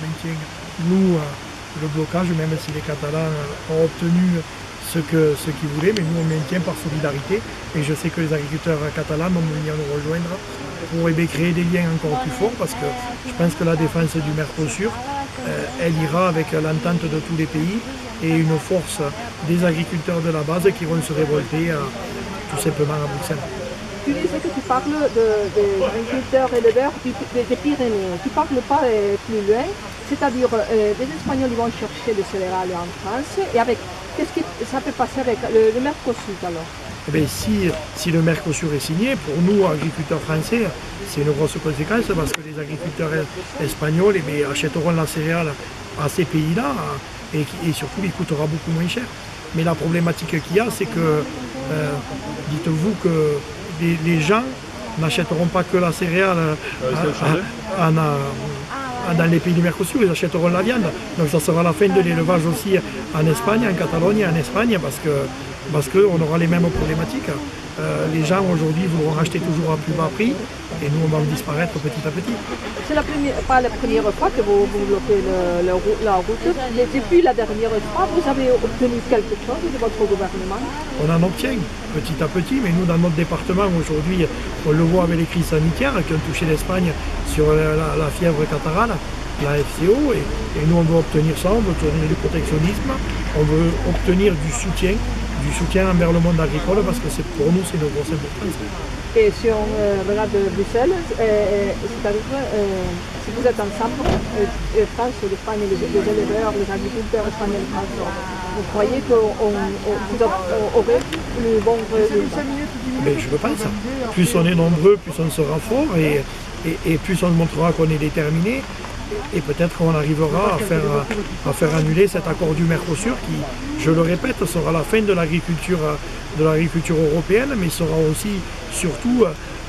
maintient, nous, le blocage, même si les Catalans ont obtenu ce qu'ils voulaient, mais nous on maintient par solidarité. Et je sais que les agriculteurs catalans vont venir nous rejoindre pour créer des liens encore plus forts, parce que je pense que la défense du Mercosur, elle ira avec l'entente de tous les pays et une force des agriculteurs de la base qui vont se révolter tout simplement à Bruxelles. Tu disais que tu parles des agriculteurs éleveurs des Pyrénées. Tu ne parles pas plus loin, c'est-à-dire les Espagnols ils vont chercher des céréales en France. Et avec, qu'est-ce que ça peut passer avec le Mercosur alors? Eh bien, si le Mercosur est signé, pour nous, agriculteurs français, c'est une grosse conséquence parce que les agriculteurs espagnols achèteront la céréale à ces pays-là et surtout il coûtera beaucoup moins cher. Mais la problématique qu'il y a, c'est que, dites-vous que les gens n'achèteront pas que la céréale dans les pays du Mercosur, ils achèteront la viande. Donc ça sera la fin de l'élevage aussi en Espagne, en Catalogne, en Espagne, parce qu'on aura les mêmes problématiques. Les gens aujourd'hui voudront acheter toujours à plus bas prix et nous on va disparaître petit à petit. C'est pas la première fois que vous bloquez la route, mais depuis la dernière fois, vous avez obtenu quelque chose de votre gouvernement? On en obtient petit à petit, mais nous dans notre département aujourd'hui, on le voit avec les crises sanitaires qui ont touché l'Espagne sur la fièvre catarrhale, la FCO, et nous on veut obtenir ça, on veut obtenir du protectionnisme, on veut obtenir du soutien envers le monde agricole parce que pour nous c'est une grosse importance. Et si on regarde Bruxelles, c'est-à-dire si vous êtes ensemble, France, l'Espagne, les éleveurs, les agriculteurs espagnols, vous croyez que vous aurez le bon résultat? Mais je le pense. Plus on est nombreux, plus on sera fort et plus on montrera qu'on est déterminé. Et peut-être qu'on arrivera à faire annuler cet accord du Mercosur qui, je le répète, sera la fin de l'agriculture européenne, mais sera aussi, surtout,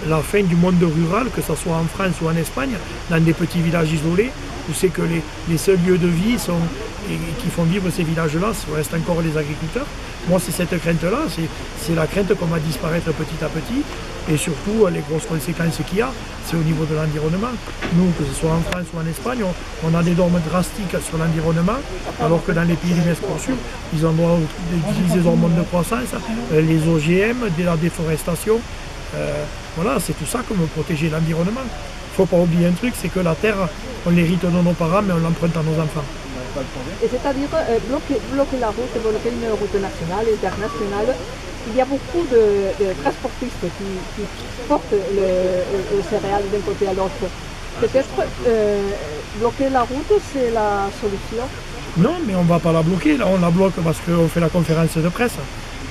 la fin du monde rural, que ce soit en France ou en Espagne, dans des petits villages isolés, où c'est que les seuls lieux de vie qui font vivre ces villages-là, restent encore les agriculteurs. Moi, c'est cette crainte-là, c'est la crainte qu'on va disparaître petit à petit, et surtout, les grosses conséquences qu'il y a, c'est au niveau de l'environnement. Nous, que ce soit en France ou en Espagne, on a des normes drastiques sur l'environnement, alors que dans les pays du Mercosur, ils ont le droit d'utiliser des hormones de croissance, les OGM, la déforestation. Voilà, c'est tout ça qu'on veut protéger l'environnement. Il ne faut pas oublier un truc, c'est que la terre, on l'hérite de nos parents, mais on l'emprunte à nos enfants. Et c'est-à-dire bloquer la route, bloquer une route nationale, internationale. Il y a beaucoup de transportistes qui portent le céréales d'un côté à l'autre. Peut-être bloquer la route, c'est la solution? Non, mais on ne va pas la bloquer. Là, on la bloque parce qu'on fait la conférence de presse.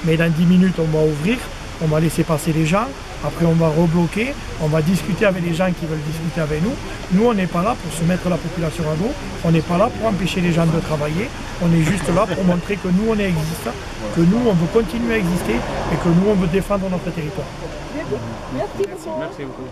Mais dans 10 minutes, on va ouvrir, on va laisser passer les gens. Après, on va rebloquer, on va discuter avec les gens qui veulent discuter avec nous. Nous, on n'est pas là pour se mettre la population à dos. On n'est pas là pour empêcher les gens de travailler. On est juste là pour montrer que nous, on existe, que nous, on veut continuer à exister et que nous, on veut défendre notre territoire. Merci beaucoup. Merci beaucoup.